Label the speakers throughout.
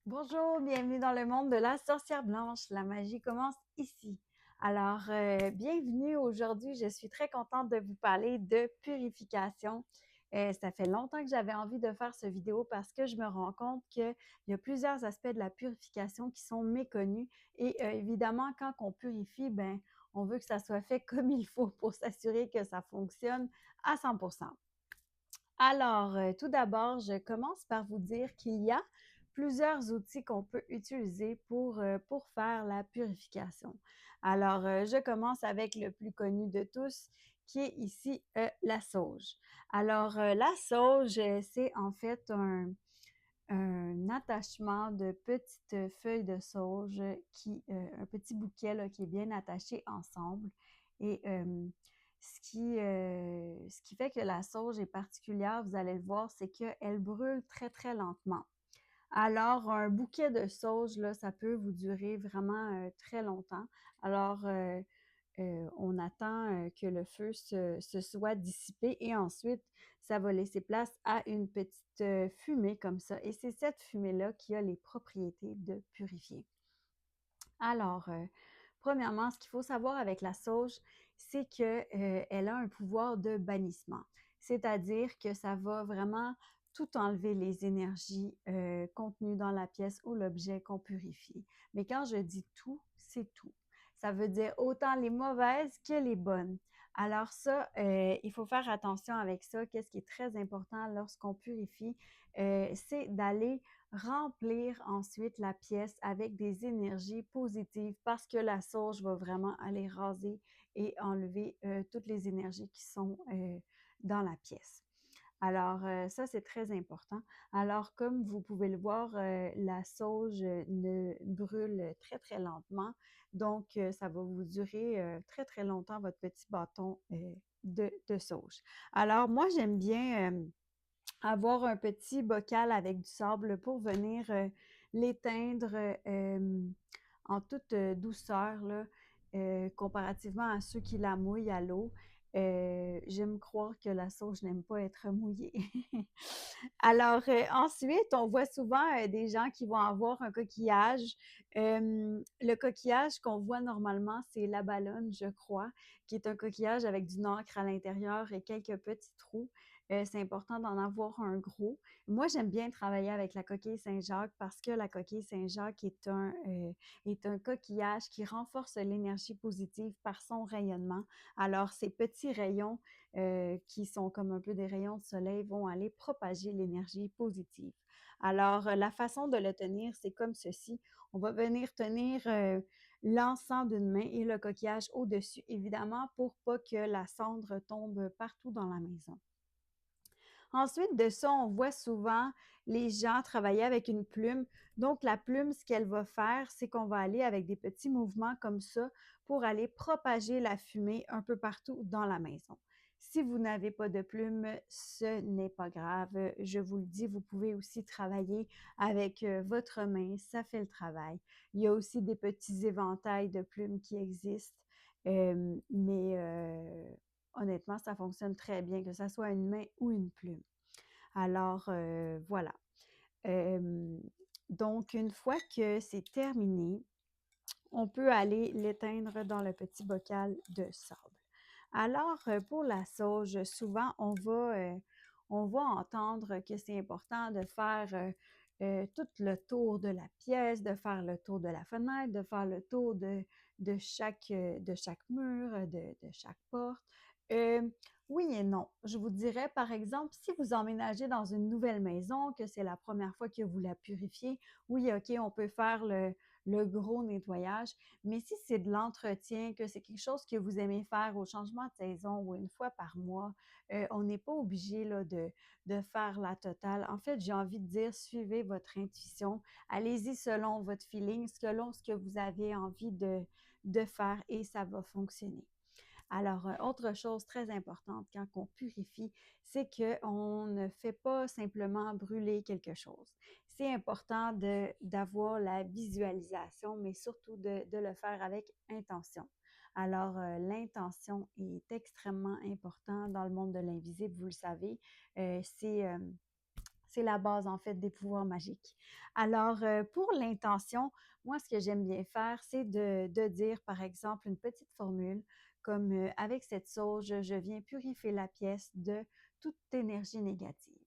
Speaker 1: Bonjour, bienvenue dans le monde de la sorcière blanche. La magie commence ici. Alors, bienvenue aujourd'hui. Je suis très contente de vous parler de purification. Ça fait longtemps que j'avais envie de faire cette vidéo parce que je me rends compte qu'il y a plusieurs aspects de la purification qui sont méconnus. Et évidemment, quand on purifie, ben, on veut que ça soit fait comme il faut pour s'assurer que ça fonctionne à 100%. Alors, tout d'abord, je commence par vous dire qu'il y a plusieurs outils qu'on peut utiliser pour faire la purification. Alors, je commence avec le plus connu de tous, qui est ici la sauge. Alors, la sauge, c'est en fait un attachement de petites feuilles de sauge un petit bouquet là, qui est bien attaché ensemble. Et ce qui fait que la sauge est particulière, vous allez le voir, c'est qu'elle brûle très, très lentement. Alors, un bouquet de sauge, là, ça peut vous durer vraiment très longtemps. Alors, on attend que le feu se soit dissipé et ensuite, ça va laisser place à une petite fumée comme ça. Et c'est cette fumée-là qui a les propriétés de purifier. Alors, premièrement, ce qu'il faut savoir avec la sauge, c'est qu'elle a un pouvoir de bannissement. C'est-à-dire que ça va vraiment tout enlever les énergies contenues dans la pièce ou l'objet qu'on purifie. Mais quand je dis tout, c'est tout. Ça veut dire autant les mauvaises que les bonnes. Alors ça, il faut faire attention avec ça. Qu'est-ce qui est très important lorsqu'on purifie, c'est d'aller remplir ensuite la pièce avec des énergies positives parce que la sauge va vraiment aller raser et enlever toutes les énergies qui sont dans la pièce. Alors, ça, c'est très important. Alors, comme vous pouvez le voir, la sauge ne brûle très, très lentement. Donc, ça va vous durer très, très longtemps, votre petit bâton de sauge. Alors, moi, j'aime bien avoir un petit bocal avec du sable pour venir l'éteindre en toute douceur, là, comparativement à ceux qui la mouillent à l'eau. J'aime croire que la sauge n'aime pas être mouillée. Alors, ensuite, on voit souvent des gens qui vont avoir un coquillage. Le coquillage qu'on voit normalement, c'est la ballonne, je crois, qui est un coquillage avec du nacre à l'intérieur et quelques petits trous. C'est important d'en avoir un gros. Moi, j'aime bien travailler avec la coquille Saint-Jacques parce que la coquille Saint-Jacques est un coquillage qui renforce l'énergie positive par son rayonnement. Alors, ces petits rayons qui sont comme un peu des rayons de soleil vont aller propager l'énergie positive. Alors, la façon de le tenir, c'est comme ceci. On va venir tenir l'encens d'une main et le coquillage au-dessus, évidemment, pour pas que la cendre tombe partout dans la maison. Ensuite de ça, on voit souvent les gens travailler avec une plume. Donc, la plume, ce qu'elle va faire, c'est qu'on va aller avec des petits mouvements comme ça pour aller propager la fumée un peu partout dans la maison. Si vous n'avez pas de plume, ce n'est pas grave. Je vous le dis, vous pouvez aussi travailler avec votre main, ça fait le travail. Il y a aussi des petits éventails de plumes qui existent, mais honnêtement, ça fonctionne très bien, que ce soit une main ou une plume. Alors, voilà. Donc, une fois que c'est terminé, on peut aller l'éteindre dans le petit bocal de sable. Alors, pour la sauge, souvent, on va entendre que c'est important de faire tout le tour de la pièce, de faire le tour de la fenêtre, de faire le tour de chaque mur, de chaque porte. Euh, oui et non. Je vous dirais, par exemple, si vous emménagez dans une nouvelle maison, que c'est la première fois que vous la purifiez, oui, OK, on peut faire le gros nettoyage. Mais si c'est de l'entretien, que c'est quelque chose que vous aimez faire au changement de saison ou une fois par mois, on n'est pas obligé là, de faire la totale. En fait, j'ai envie de dire, suivez votre intuition. Allez-y selon votre feeling, selon ce que vous avez envie de faire et ça va fonctionner. Alors, autre chose très importante quand on purifie, c'est qu'on ne fait pas simplement brûler quelque chose. C'est important d'avoir la visualisation, mais surtout de le faire avec intention. Alors, l'intention est extrêmement importante dans le monde de l'invisible, vous le savez. C'est c'est la base en fait des pouvoirs magiques. Alors, pour l'intention, moi, ce que j'aime bien faire, c'est de dire, par exemple, une petite formule comme avec cette sauge, je viens purifier la pièce de toute énergie négative.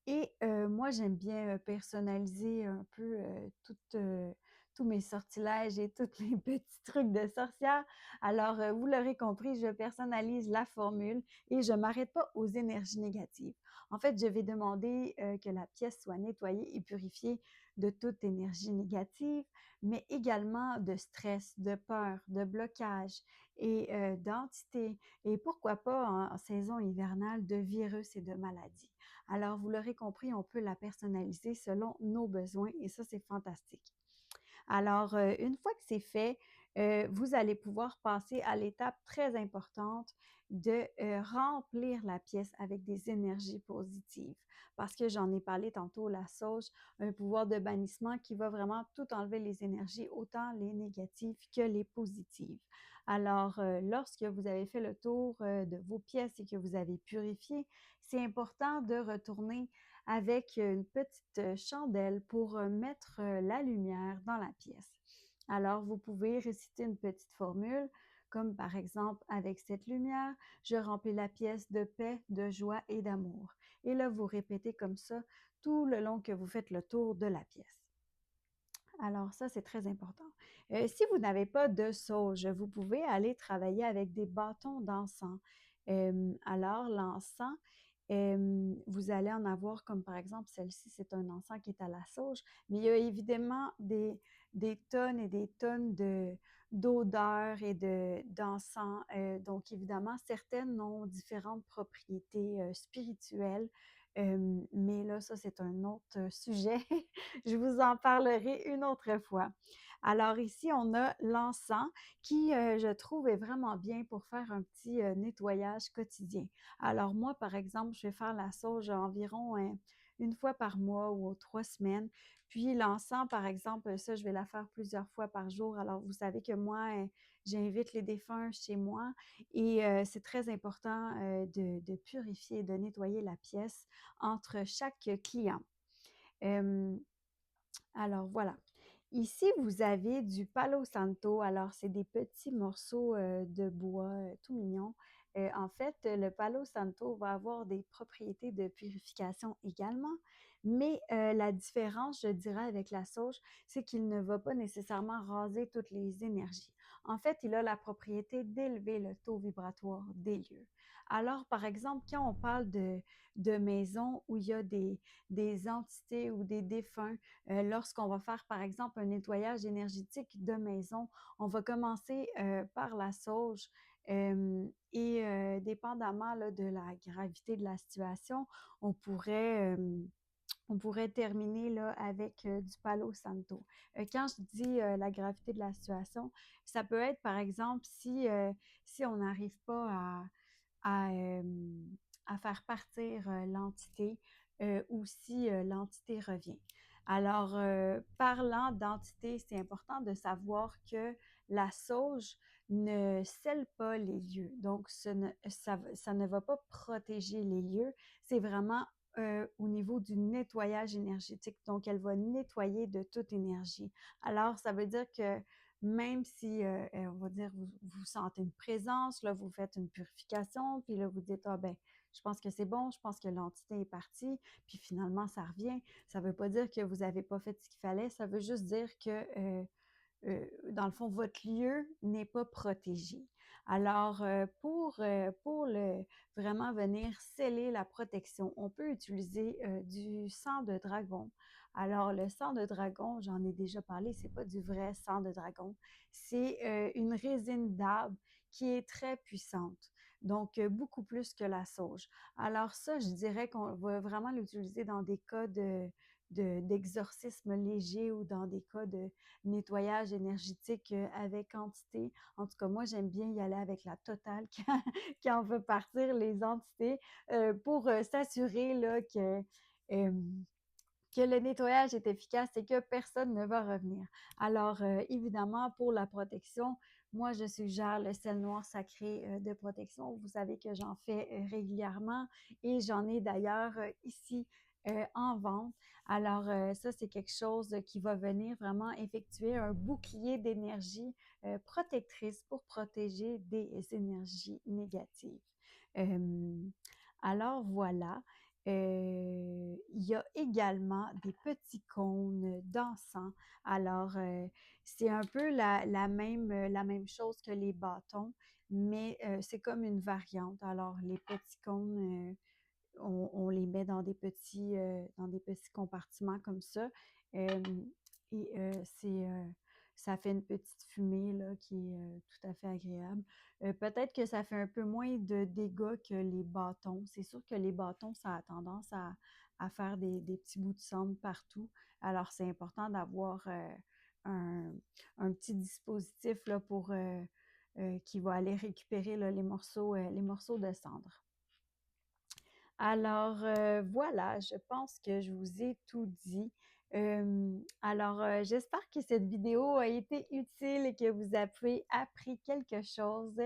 Speaker 1: Et moi, j'aime bien personnaliser un peu tous mes sortilèges et tous mes petits trucs de sorcière. Alors, vous l'aurez compris, je personnalise la formule et je ne m'arrête pas aux énergies négatives. En fait, je vais demander que la pièce soit nettoyée et purifiée de toute énergie négative, mais également de stress, de peur, de blocage et d'entité et pourquoi pas en saison hivernale de virus et de maladies. Alors, vous l'aurez compris, on peut la personnaliser selon nos besoins et ça, c'est fantastique. Alors, une fois que c'est fait, vous allez pouvoir passer à l'étape très importante de remplir la pièce avec des énergies positives. Parce que j'en ai parlé tantôt, la sauge, un pouvoir de bannissement qui va vraiment tout enlever les énergies, autant les négatives que les positives. Alors, lorsque vous avez fait le tour de vos pièces et que vous avez purifié, c'est important de retourner avec une petite chandelle pour mettre la lumière dans la pièce. Alors, vous pouvez réciter une petite formule, comme par exemple, avec cette lumière, je remplis la pièce de paix, de joie et d'amour. Et là, vous répétez comme ça tout le long que vous faites le tour de la pièce. Alors ça, c'est très important. Si vous n'avez pas de sauge, vous pouvez aller travailler avec des bâtons d'encens. Alors, l'encens, vous allez en avoir comme par exemple celle-ci, c'est un encens qui est à la sauge, mais il y a évidemment des tonnes et des tonnes d'odeurs et d'encens. Donc, évidemment, certaines ont différentes propriétés spirituelles. Mais là, ça, c'est un autre sujet. Je vous en parlerai une autre fois. Alors ici, on a l'encens qui, je trouve, est vraiment bien pour faire un petit nettoyage quotidien. Alors moi, par exemple, je vais faire la sauge environ une fois par mois ou aux 3 semaines. Puis l'encens, par exemple, ça, je vais la faire plusieurs fois par jour. Alors vous savez que moi, j'invite les défunts chez moi et c'est très important de purifier, de nettoyer la pièce entre chaque client. Euh, alors voilà. Ici, vous avez du Palo Santo. Alors, c'est des petits morceaux de bois tout mignons. En fait, le Palo Santo va avoir des propriétés de purification également, mais la différence, je dirais, avec la sauge, c'est qu'il ne va pas nécessairement raser toutes les énergies. En fait, il a la propriété d'élever le taux vibratoire des lieux. Alors, par exemple, quand on parle de maisons où il y a des entités ou des défunts, lorsqu'on va faire, par exemple, un nettoyage énergétique de maison, on va commencer par la sauge et dépendamment là, de la gravité de la situation, on pourrait, euh, on pourrait terminer là, avec du Palo Santo. Quand je dis la gravité de la situation, ça peut être, par exemple, si on n'arrive pas à, euh, à faire partir l'entité ou si l'entité revient. Alors, parlant d'entité, c'est important de savoir que la sauge ne scelle pas les lieux. Donc, ça ne va pas protéger les lieux. C'est vraiment au niveau du nettoyage énergétique. Donc, elle va nettoyer de toute énergie. Alors, ça veut dire que même si, on va dire, vous sentez une présence, là, vous faites une purification, puis là, vous dites, ah ben, je pense que c'est bon, je pense que l'entité est partie, puis finalement, ça revient. Ça ne veut pas dire que vous n'avez pas fait ce qu'il fallait, ça veut juste dire que dans le fond, votre lieu n'est pas protégé. Alors, pour vraiment venir sceller la protection, on peut utiliser du sang de dragon. Alors, le sang de dragon, j'en ai déjà parlé, c'est pas du vrai sang de dragon. C'est une résine d'arbre qui est très puissante, donc beaucoup plus que la sauge. Alors ça, je dirais qu'on va vraiment l'utiliser dans des cas d'exorcisme léger ou dans des cas de nettoyage énergétique avec quantité. En tout cas, moi, j'aime bien y aller avec la totale quand on veut partir les entités pour s'assurer là, euh, que le nettoyage est efficace et que personne ne va revenir. Alors, évidemment, pour la protection, moi, je suggère le sel noir sacré de protection. Vous savez que j'en fais régulièrement et j'en ai d'ailleurs ici en vente. Alors, ça, c'est quelque chose qui va venir vraiment effectuer un bouclier d'énergie protectrice pour protéger des énergies négatives. Euh, alors, voilà. Il y a également des petits cônes d'encens. Alors, c'est un peu la même chose que les bâtons, mais c'est comme une variante. Alors, les petits cônes, on les met dans des petits compartiments comme ça. Euh, et ça fait une petite fumée là, qui est tout à fait agréable. Peut-être que ça fait un peu moins de dégâts que les bâtons. C'est sûr que les bâtons, ça a tendance à faire des petits bouts de cendre partout. Alors, c'est important d'avoir un, un petit dispositif là, qui va aller récupérer là, les morceaux de cendre. Alors, voilà, je pense que je vous ai tout dit. Alors, j'espère que cette vidéo a été utile et que vous avez appris quelque chose.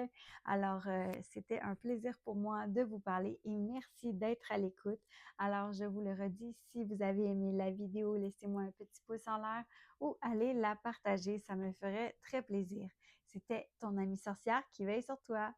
Speaker 1: Alors, c'était un plaisir pour moi de vous parler et merci d'être à l'écoute. Alors, je vous le redis, si vous avez aimé la vidéo, laissez-moi un petit pouce en l'air ou allez la partager, ça me ferait très plaisir. C'était ton amie sorcière qui veille sur toi.